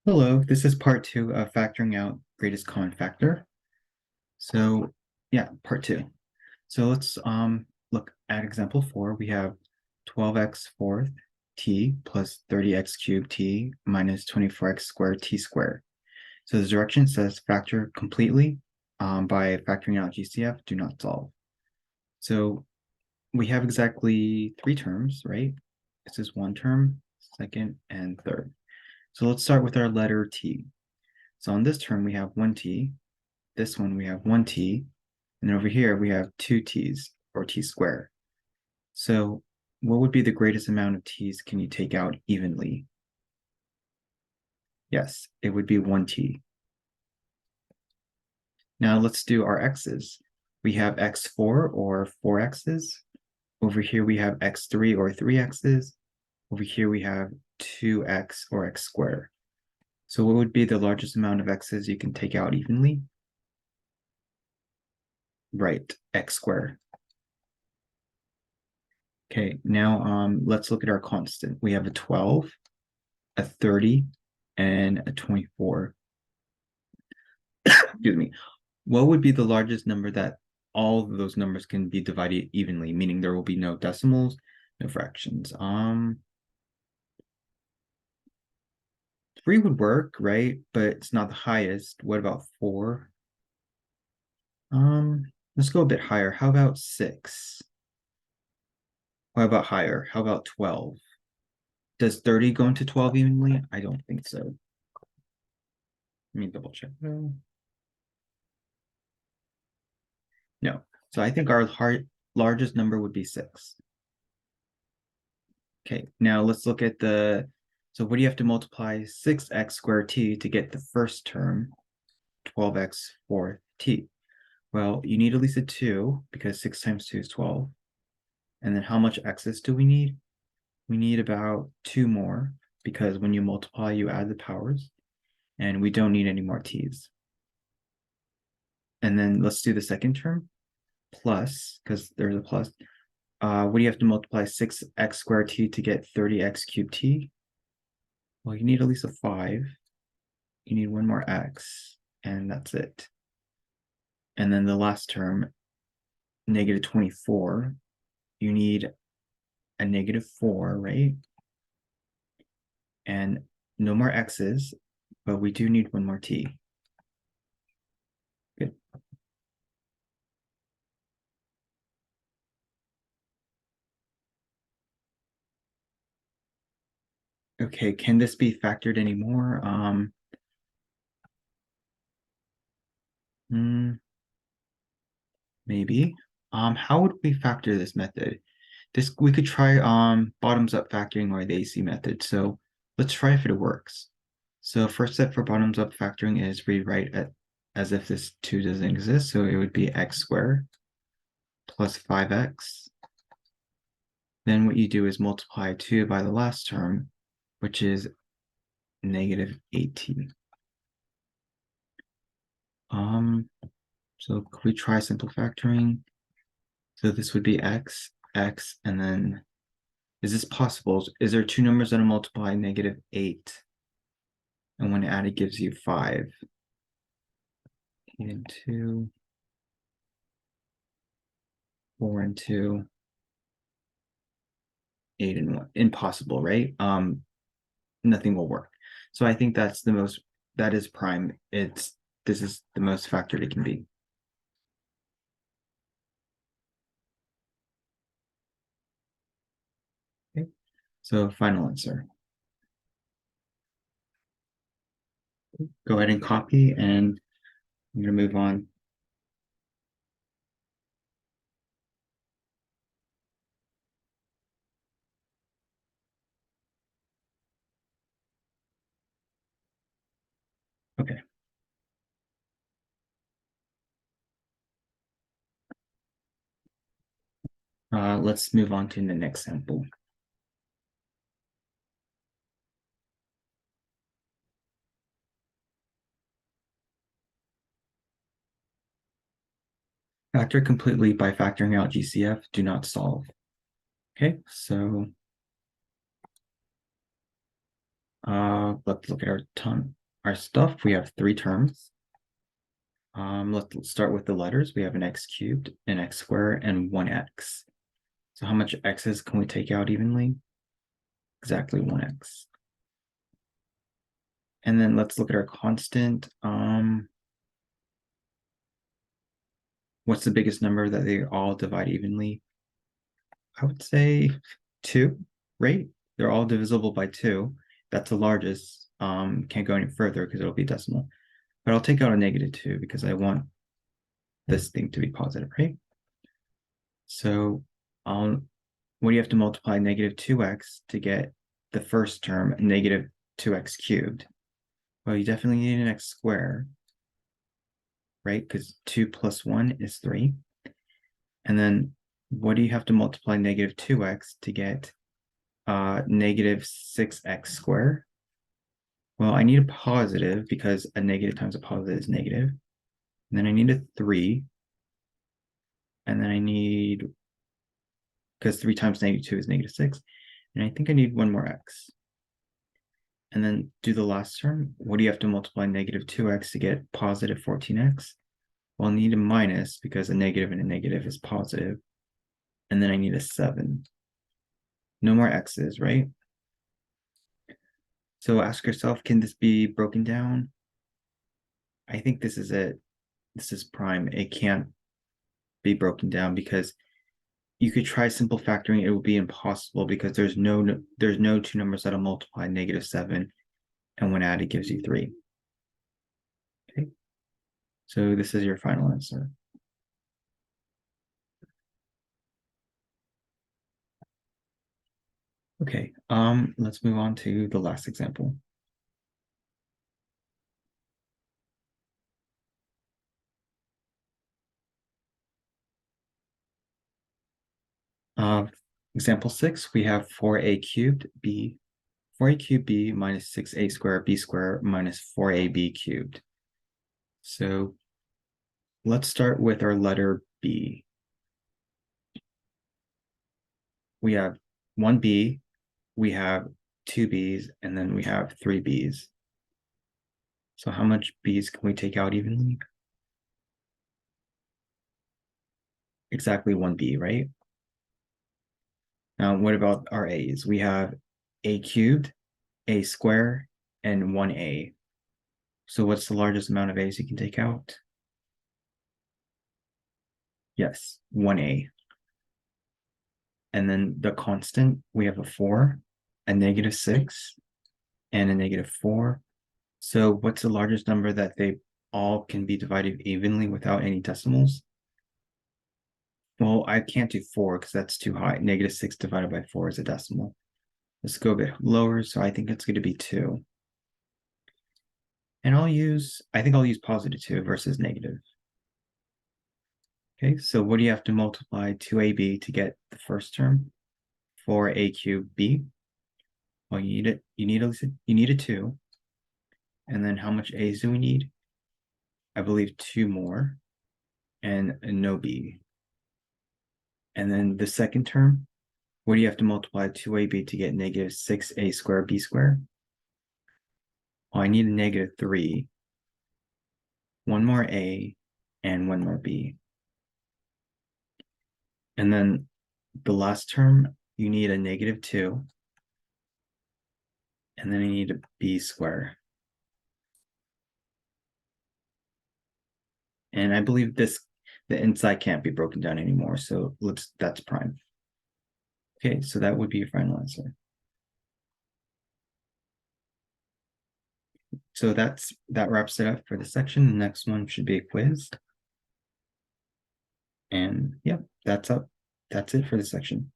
Hello, this is part two of factoring out greatest common factor. So yeah, part two. So let's look at example 4. We have 12x fourth t plus 30x cubed t minus 24x squared t squared. So the direction says factor completely by factoring out GCF, do not solve. So we have exactly three terms, right? This is one term, second, and third. So let's start with our letter t. So on this term, we have 1t. This one, we have 1t. And over here, we have 2t's, or t squared. So what would be the greatest amount of t's can you take out evenly? Yes, it would be 1t. Now let's do our x's. We have x4 or 4x's. Over here, we have x3 or 3x's. Over here, we have 2x or x squared. So what would be the largest amount of x's you can take out evenly? Right, x squared. Okay, now let's look at our constant. We have a 12, a 30, and a 24. Excuse me. What would be the largest number that all of those numbers can be divided evenly, meaning there will be no decimals, no fractions? 3 would work, right? But it's not the highest. What about 4? Let's go a bit higher. How about 6? What about higher? How about 12? Does 30 go into 12 evenly? I don't think so. Let me double check though. No. So I think our largest number would be 6. Okay, now let's look at so what do you have to multiply 6x squared t to get the first term, 12x fourth t? Well, you need at least a 2 because 6 times 2 is 12. And then how much x's do we need? We need about 2 more because when you multiply, you add the powers. And we don't need any more t's. And then let's do the second term, plus, because there's a plus. What do you have to multiply 6x squared t to get 30x cubed t? Well, you need at least a 5. You need one more x, and that's it. And then the last term, negative 24, you need a negative 4, right? And no more x's, but we do need one more t. Good. Okay, can this be factored anymore? Maybe. How would we factor this method? We could try bottoms up factoring or the AC method. So let's try if it works. So first step for bottoms up factoring is rewrite it as if this 2 doesn't exist. So it would be x squared plus 5x. Then what you do is multiply 2 by the last term, which is negative 18. So could we try simple factoring? So this would be x, and then is this possible? Is there two numbers that multiply negative 8? And when added gives you 5. 8 and 2, 4 and 2, 8 and 1. Impossible, right? Nothing will work. So I think that is prime. This is the most factored it can be. Okay. So final answer. Go ahead and copy, and I'm going to move on. Okay. Let's move on to the next sample. Factor completely by factoring out GCF, do not solve. Okay, so let's look at our stuff. We have 3 terms. Let's start with the letters. We have an x cubed, an x squared, and 1x. So how much x's can we take out evenly? Exactly 1x. And then let's look at our constant. What's the biggest number that they all divide evenly? I would say 2, right? They're all divisible by 2. That's the largest. Can't go any further because it'll be decimal. But I'll take out a -2 because I want this thing to be positive, right? So what do you have to multiply -2x to get the first term, -2x cubed? Well, you definitely need an x squared, right? Because 2 plus 1 is 3. And then what do you have to multiply -2x to get -6x squared? Well, I need a positive because a negative times a positive is negative. And then I need a 3. And then I need, because 3 times -2 is -6. And I think I need one more x. And then do the last term. What do you have to multiply -2x to get positive 14x? Well, I need a minus because a negative and a negative is positive. And then I need a 7. No more x's, right? So ask yourself, can this be broken down? I think this is it. This is prime. It can't be broken down because you could try simple factoring. It would be impossible because there's no 2 numbers that'll multiply -7, and when added gives you 3. Okay, so this is your final answer. Okay, let's move on to the last example. Example 6, we have 4a cubed b, 4a cubed b minus 6a squared b squared minus 4ab cubed. So let's start with our letter B. We have 1b, we have 2 b's, and then we have 3 b's. So how much b's can we take out evenly? Exactly 1b, right? Now, what about our a's? We have a cubed, a squared, and 1a. So what's the largest amount of a's you can take out? Yes, 1a. And then the constant, we have a 4, a -6, and a -4. So what's the largest number that they all can be divided evenly without any decimals? Well, I can't do 4 because that's too high. -6 divided by 4 is a decimal. Let's go a bit lower, so I think it's going to be 2. And I think I'll use +2 versus negative. Okay, so what do you have to multiply 2ab to get the first term? 4a cubed b. Well, you need a 2. And then how much a's do we need? I believe 2 more and no b. And then the second term, what do you have to multiply 2ab to get -6a squared b squared? Well, I need a -3, 1 more a, and 1 more b. And then the last term, you need a -2, and then I need a b squared. And I believe the inside can't be broken down anymore, so that's prime. Okay, so that would be your final answer. So that wraps it up for the section. The next one should be a quiz. And yeah, that's it for the section.